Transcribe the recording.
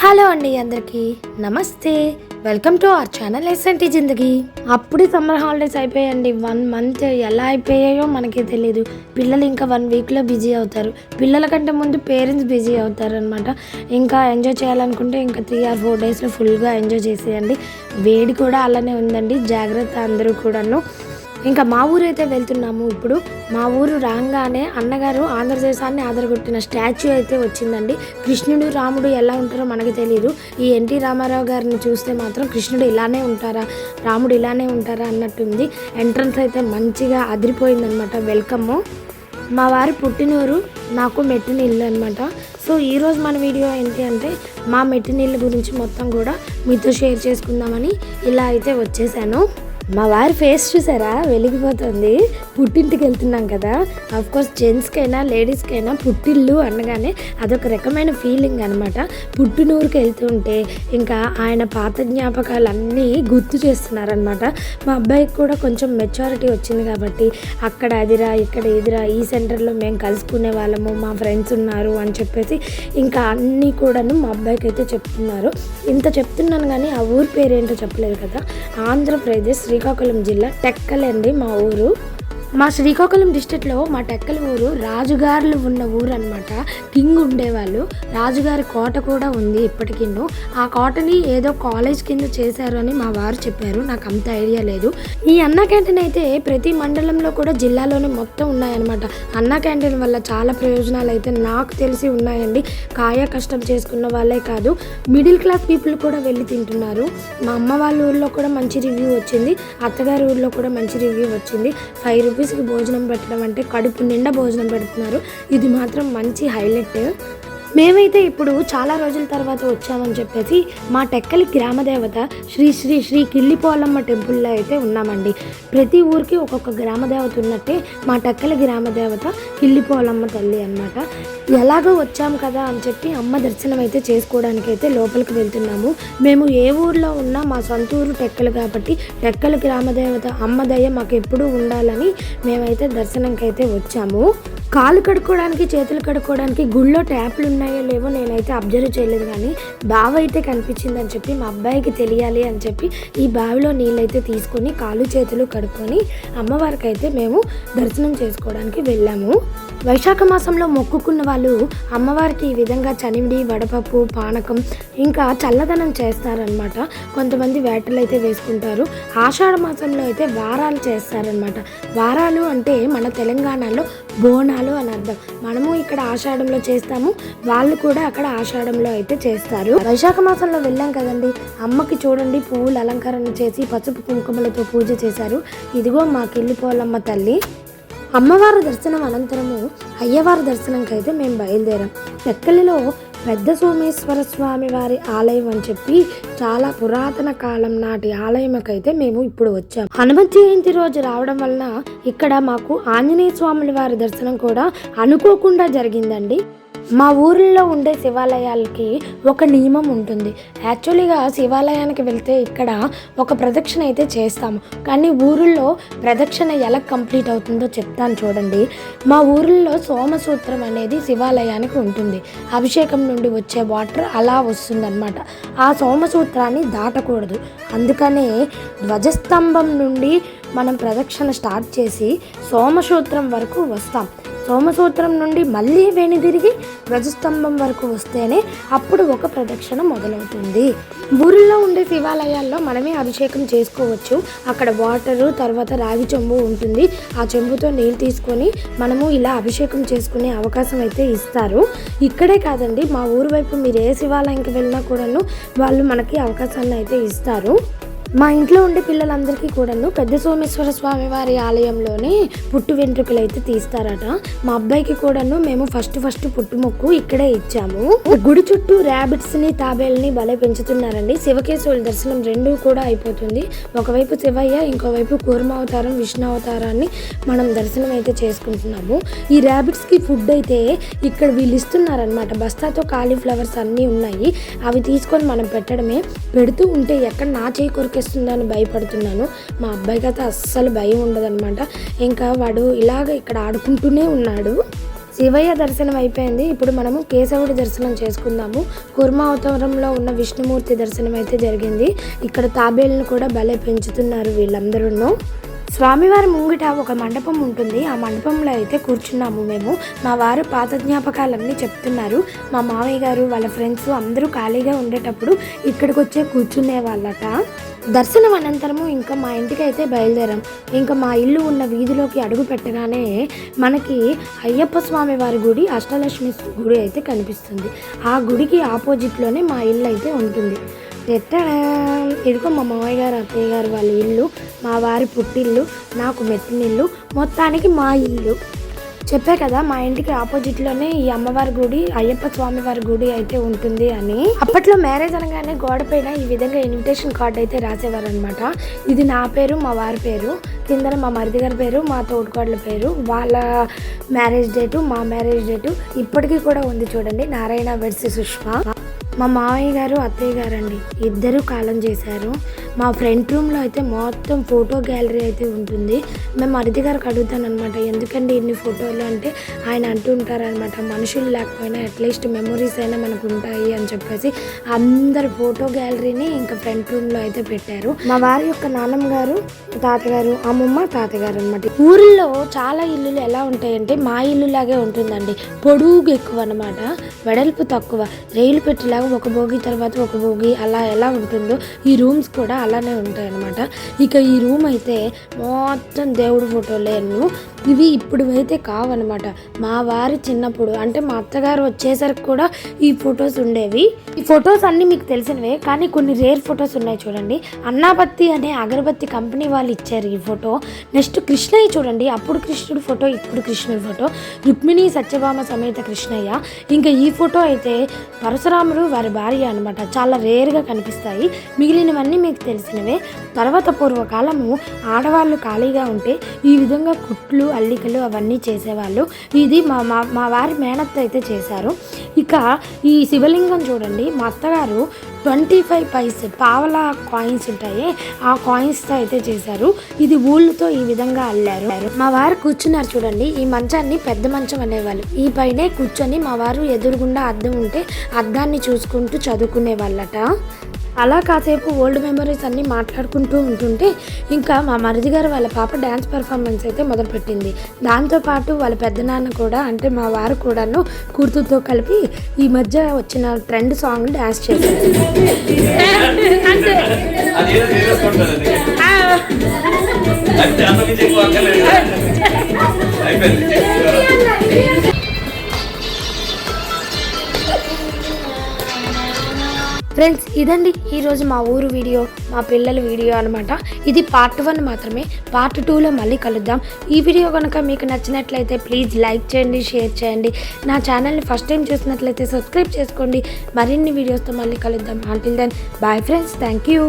Hello అండి, అందరికీ నమస్తే. Welcome to our channel SNT Zindagi. అప్పుడే సమ్మర్ హాలిడేస్ అయిపోయాయండి. 1 మంత్ ఎలా అయిపోయాయో మనకి తెలియదు. పిల్లలు ఇంకా 1 వీక్లో బిజీ అవుతారు. పిల్లల కంటే ముందు పేరెంట్స్ బిజీ అవుతారు అనమాట. ఇంకా ఎంజాయ్ చేయాలనుకుంటే ఇంకా 3 or 4 డేస్లో ఫుల్గా ఎంజాయ్ చేసేయండి. వేడి కూడా అలానే ఉందండి, జాగ్రత్త అందరూ కూడాను. ఇంకా మా ఊరు అయితే వెళ్తున్నాము. ఇప్పుడు మా ఊరు రాగానే అన్నగారు ఆంధ్రదేశాన్ని ఆదరగొట్టిన స్టాచ్యూ అయితే వచ్చిందండి. కృష్ణుడు రాముడు ఎలా ఉంటారో మనకి తెలియదు. ఈ ఎన్టీ రామారావు గారిని చూస్తే మాత్రం కృష్ణుడు ఇలానే ఉంటారా, రాముడు ఇలానే ఉంటారా అన్నట్టుంది. ఎంట్రన్స్ అయితే మంచిగా అదిరిపోయిందనమాట. వెల్కమ్. మా వారి పుట్టినూరు నాకు మెట్టినిల్లు అనమాట. సో ఈరోజు మన వీడియో ఏంటి అంటే మా మెట్టినిల్లు గురించి మొత్తం కూడా మీతో షేర్ చేసుకుందామని ఇలా అయితే వచ్చేసాను. మా వారి ఫేస్ చూసారా, వెలిగిపోతుంది. పుట్టింటికి వెళ్తున్నాం కదా. అఫ్కోర్స్ జెంట్స్కైనా లేడీస్కైనా పుట్టిల్లు అనగానే అదొక రకమైన ఫీలింగ్ అనమాట. పుట్టినూరుకి వెళ్తుంటే ఇంకా ఆయన పాత జ్ఞాపకాలన్నీ గుర్తు చేస్తున్నారనమాట. మా అబ్బాయికి కూడా కొంచెం మెచ్యూరిటీ వచ్చింది కాబట్టి అక్కడ అదిరా ఇక్కడ ఇదిరా, ఈ సెంటర్లో మేము కలుసుకునే వాళ్ళము, మా ఫ్రెండ్స్ ఉన్నారు అని చెప్పేసి ఇంకా అన్నీ కూడాను మా అబ్బాయికి అయితే చెప్తున్నారు. ఇంత చెప్తున్నాను కానీ ఆ ఊరి పేరేంటో చెప్పలేదు కదా. ఆంధ్రప్రదేశ్ శ్రీకాకుళం జిల్లా టెక్కల్ అండి మా ఊరు. మా శ్రీకాకుళం డిస్ట్రిక్ట్లో మా టెక్కల ఊరు రాజుగారులు ఉన్న ఊరు అనమాట. కింగ్ ఉండేవాళ్ళు. రాజుగారి కోట కూడా ఉంది ఇప్పటికీ. ఆ కోటని ఏదో కాలేజ్ కింద చేశారు అని మా వారు చెప్పారు. నాకు అంత ఐడియా లేదు. ఈ అన్నా క్యాంటీన్ అయితే ప్రతి మండలంలో కూడా జిల్లాలోనే మొత్తం ఉన్నాయన్నమాట. అన్నా క్యాంటీన్ వల్ల చాలా ప్రయోజనాలు అయితే నాకు తెలిసి ఉన్నాయండి. కాయ కష్టం చేసుకున్న వాళ్ళే కాదు, మిడిల్ క్లాస్ పీపుల్ కూడా వెళ్ళి తింటున్నారు. మా అమ్మ వాళ్ళ ఊర్లో కూడా మంచి రివ్యూ వచ్చింది, అత్తగారి ఊర్లో కూడా మంచి రివ్యూ వచ్చింది. 5 రూపీస్కి భోజనం పెట్టడం అంటే కడుపు నిండా భోజనం పెడుతున్నారు. ఇది మాత్రం మంచి హైలైట్. మేమైతే ఇప్పుడు చాలా రోజుల తర్వాత వచ్చామని చెప్పేసి మా టెక్కలి గ్రామదేవత శ్రీ శ్రీ శ్రీ కిల్లిపోలమ్మ టెంపుల్లో అయితే ఉన్నామండి. ప్రతి ఊరికి ఒక్కొక్క గ్రామదేవత ఉన్నట్టే మా టెక్కలి గ్రామదేవత కిల్లిపోలమ్మ తల్లి అన్నమాట. ఎలాగో వచ్చాం కదా అని చెప్పి అమ్మ దర్శనం అయితే చేసుకోవడానికి అయితే లోపలికి వెళ్తున్నాము. మేము ఏ ఊర్లో ఉన్నా మా సొంత ఊరు టెక్కలు కాబట్టి టెక్కలి గ్రామదేవత అమ్మ దయ మాకు ఎప్పుడూ ఉండాలని మేమైతే దర్శనంకి అయితే వచ్చాము. కాలు కడుక్కోవడానికి చేతులు కడుక్కోవడానికి గుళ్ళో ట్యాప్లు ఉన్నాయో లేవో నేనైతే అబ్జర్వ్ చేయలేదు, కానీ బావి అయితే కనిపించిందని చెప్పి మా అబ్బాయికి తెలియాలి అని చెప్పి ఈ బావిలో నీళ్ళైతే తీసుకొని కాలు చేతులు కడుక్కొని అమ్మవారికి అయితే మేము దర్శనం చేసుకోవడానికి వెళ్ళాము. వైశాఖ మాసంలో మొక్కుకున్న వాళ్ళు అమ్మవారికి ఈ విధంగా చనిమిడి, వడపప్పు, పానకం ఇంకా చల్లదనం చేస్తారనమాట. కొంతమంది వేటలు అయితే వేసుకుంటారు. ఆషాఢ మాసంలో అయితే వారాలు చేస్తారనమాట. వారాలు అంటే మన తెలంగాణలో బోనాలు అని అర్థం. మనము ఇక్కడ ఆషాఢంలో చేస్తాము, వాళ్ళు కూడా అక్కడ ఆషాఢంలో అయితే చేస్తారు. వైశాఖ మాసంలో వెళ్ళాం కదండి. అమ్మకి చూడండి పువ్వులు అలంకరణ చేసి పసుపు కుంకుమలతో పూజ చేశారు. ఇదిగో మా కిల్లిపోలమ్మ తల్లి. అమ్మవారి దర్శనం అనంతరము అయ్యవారి దర్శనంకి అయితే మేము బయలుదేరాం. టెక్కలిలో పెద్ద సోమేశ్వర స్వామి వారి ఆలయం అని చెప్పి చాలా పురాతన కాలం నాటి ఆలయంకైతే మేము ఇప్పుడు వచ్చాం. హనుమత్ జయంతి రోజు రావడం వలన ఇక్కడ మాకు ఆంజనేయ స్వాముల వారి దర్శనం కూడా అనుకోకుండా జరిగిందండి. మా ఊరిలో ఉండే శివాలయాలకి ఒక నియమం ఉంటుంది. యాక్చువల్గా శివాలయానికి వెళ్తే ఇక్కడ ఒక ప్రదక్షిణ అయితే చేస్తాము, కానీ ఊరిలో ప్రదక్షిణ ఎలా కంప్లీట్ అవుతుందో చెప్తాను చూడండి. మా ఊరిలో సోమసూత్రం అనేది శివాలయానికి ఉంటుంది. అభిషేకం నుండి వచ్చే వాటర్ అలా వస్తుందన్నమాట. ఆ సోమసూత్రాన్ని దాటకూడదు. అందుకనే ధ్వజస్తంభం నుండి మనం ప్రదక్షిణ స్టార్ట్ చేసి సోమసూత్రం వరకు వస్తాం. సోమసూత్రం నుండి మళ్ళీ వెనుదిరిగి ధ్వజస్తంభం వరకు వస్తేనే అప్పుడు ఒక ప్రదక్షిణ మొదలవుతుంది. ఊరిలో ఉండే శివాలయాల్లో మనమే అభిషేకం చేసుకోవచ్చు. అక్కడ వాటరు తర్వాత రాగి చెంబు ఉంటుంది. ఆ చెంబుతో నీళ్ళు తీసుకొని మనము ఇలా అభిషేకం చేసుకునే అవకాశం అయితే ఇస్తారు. ఇక్కడే కాదండి, మా ఊరు వైపు మీరు ఏ శివాలయంకి వెళ్ళినా కూడాను వాళ్ళు మనకి అవకాశాన్ని అయితే ఇస్తారు. మా ఇంట్లో ఉండే పిల్లలందరికీ కూడాను పెద్ద సోమేశ్వర స్వామి వారి ఆలయంలోనే పుట్టు వెంట్రుకలు అయితే తీస్తారట. మా అబ్బాయికి కూడాను మేము ఫస్ట్ పుట్టు మొక్కు ఇక్కడే ఇచ్చాము. గుడి చుట్టూ ర్యాబిట్స్ ని తాబేల్ని భలే పెంచుతున్నారండి. శివకేశవుల దర్శనం 2 కూడా అయిపోతుంది. ఒకవైపు శివయ్య, ఇంకోవైపు కూర్మావతారం, విష్ణు అవతారాన్ని మనం దర్శనం అయితే చేసుకుంటున్నాము. ఈ ర్యాబిట్స్ కి ఫుడ్ అయితే ఇక్కడ వీళ్ళు ఇస్తున్నారనమాట. బస్తాతో కాలీఫ్లవర్స్ అన్నీ ఉన్నాయి. అవి తీసుకొని మనం పెట్టడమే. పెడుతూ ఉంటే ఎక్కడ నా చేయి కొరికేస్తుందని భయపడుతున్నాను. మా అబ్బాయికి అయితే అస్సలు భయం ఉండదన్నమాట. ఇంకా వాడు ఇలాగ ఇక్కడ ఆడుకుంటూనే ఉన్నాడు. శివయ్య దర్శనం అయిపోయింది. ఇప్పుడు మనము కేశవుడి దర్శనం చేసుకుందాము. కూర్మావతారంలో ఉన్న విష్ణుమూర్తి దర్శనం అయితే జరిగింది. ఇక్కడ తాబేళ్ళను కూడా భలే పెంచుతున్నారు వీళ్ళందరూ. స్వామివారి ముంగిట ఒక మండపం ఉంటుంది. ఆ మండపంలో అయితే కూర్చున్నాము మేము. మా వారు పాత జ్ఞాపకాలన్నీ చెప్తున్నారు. మా మామయ్య గారు వాళ్ళ ఫ్రెండ్స్ అందరూ ఖాళీగా ఉండేటప్పుడు ఇక్కడికి వచ్చే కూర్చునే వాళ్ళట. దర్శనం అనంతరము ఇంకా మా ఇంటికి అయితే బయలుదేరాం. ఇంకా మా ఇల్లు ఉన్న వీధిలోకి అడుగు పెట్టగానే మనకి అయ్యప్ప స్వామి వారి గుడి, అష్టలక్ష్మి గుడి అయితే కనిపిస్తుంది. ఆ గుడికి ఆపోజిట్లోనే మా ఇల్లు అయితే ఉంటుంది. ఇదిగో మా మామయ్య గారు అత్తయ్య గారు వాళ్ళ ఇల్లు, మా వారి పుట్టిల్లు, నాకు మెట్టినిల్లు, మొత్తానికి మా ఇల్లు. చెప్పే కదా మా ఇంటికి ఆపోజిట్లోనే ఈ అమ్మవారి గుడి, అయ్యప్ప స్వామి వారి గుడి అయితే ఉంటుంది అని. అప్పట్లో మ్యారేజ్ అనగానే గోడ పైన ఈ విధంగా ఇన్విటేషన్ కార్డ్ అయితే రాసేవారు అనమాట. ఇది నా పేరు, మా వారి పేరు, కింద మా మరిది గారి పేరు, మా తోడుకోడల పేరు, వాళ్ళ మ్యారేజ్ డేటు, మా మ్యారేజ్ డేటు ఇప్పటికీ కూడా ఉంది చూడండి. నారాయణ వెడ్స్ సుష్మా. మా మామయ్య గారు అత్తయ్య గారు అండి, ఇద్దరు కాలం చేశారు. మా ఫ్రంట్ రూమ్లో అయితే మొత్తం ఫోటో గ్యాలరీ అయితే ఉంటుంది. మేము మరిది గారికి అడుగుతాను అనమాట, ఎందుకండి ఇన్ని ఫోటోలు అంటే ఆయన అంటూ ఉంటారనమాట, మనుషులు లేకపోయినా అట్లీస్ట్ మెమొరీస్ అయినా మనకు ఉంటాయి అని చెప్పేసి అందరు ఫోటో గ్యాలరీని ఇంకా ఫ్రంట్ రూమ్లో అయితే పెట్టారు. మా వారి యొక్క నాన్నమ్మ గారు, తాతగారు, అమ్మమ్మ, తాతగారు అనమాట. ఊరిలో చాలా ఇల్లులు ఎలా ఉంటాయంటే మా ఇల్లు లాగే ఉంటుందండి. పొడుగు ఎక్కువ అనమాట, వెడల్పు తక్కువ, రైలు పెట్టేలాగా ఒక భోగి తర్వాత ఒక భోగి అలా ఎలా ఉంటుందో ఈ రూమ్స్ కూడా అలానే ఉంటాయి అన్నమాట. ఇక ఈ రూమ్ అయితే మొత్తం దేవుడి ఫోటోలేను. ఇవి ఇప్పుడు అయితే కావన్నమాట. మా వారి చిన్నప్పుడు అంటే మా అత్తగారు వచ్చేసరికి కూడా ఈ ఫొటోస్ ఉండేవి. ఈ ఫొటోస్ అన్నీ మీకు తెలిసినవే, కానీ కొన్ని రేర్ ఫొటోస్ ఉన్నాయి చూడండి. అన్నాబత్తి అనే అగరబత్తి కంపెనీ వాళ్ళు ఇచ్చారు ఈ ఫోటో. నెక్స్ట్ కృష్ణయ్య చూడండి, అప్పుడు కృష్ణుడు ఫోటో, ఇప్పుడు కృష్ణుడి ఫోటో, రుక్మిణి సత్యభామ సమేత కృష్ణయ్య. ఇంకా ఈ ఫోటో అయితే పరశురాముడు వారి భార్య అనమాట. చాలా రేర్గా కనిపిస్తాయి. మిగిలినవన్నీ మీకు తెలిసినవే. తర్వాత పూర్వకాలము ఆడవాళ్ళు ఖాళీగా ఉంటే ఈ విధంగా కుట్లు, అల్లికలు అవన్నీ చేసేవాళ్ళు. ఇది మా వారి మేనత్త అయితే చేశారు. ఇక ఈ శివలింగం చూడండి, మా అత్తగారు 25 పైసే పావలా కాయిన్స్ ఉంటాయి, ఆ కాయిన్స్తో అయితే చేశారు. ఇది ఊళ్ళతో ఈ విధంగా అల్లారు. మా వారు కూర్చున్నారు చూడండి, ఈ మంచాన్ని పెద్ద మంచం అనేవాళ్ళు. ఈ పైనే కూర్చొని మా వారు ఎదురుగుండా అద్దం ఉంటే అద్దాన్ని చూసుకుంటూ చదువుకునే వాళ్ళట. అలా కాసేపు ఓల్డ్ మెమరీస్ అన్నీ మాట్లాడుకుంటూ ఉంటుంటే ఇంకా మా మరిది గారు వాళ్ళ పాప డ్యాన్స్ పర్ఫార్మెన్స్ అయితే మొదలుపెట్టింది. దాంతోపాటు వాళ్ళ పెద్దనాన్న కూడా అంటే మా వారు కూడాను కూతురుతో కలిపి ఈ మధ్య వచ్చిన ట్రెండ్ సాంగ్ డ్యాన్స్ చేశారు. ఫ్రెండ్స్, ఇదండి ఈరోజు మా ఊరు వీడియో, మా పిల్లల వీడియో అనమాట. ఇది పార్ట్ 1 మాత్రమే. పార్ట్ 2లో మళ్ళీ కలుద్దాం. ఈ వీడియో కనుక మీకు నచ్చినట్లయితే ప్లీజ్ లైక్ చేయండి, షేర్ చేయండి. నా ఛానల్ని ఫస్ట్ టైం చూసినట్లయితే సబ్స్క్రైబ్ చేసుకోండి. మరిన్ని వీడియోస్తో మళ్ళీ కలుద్దాం. Until then bye friends, thank you.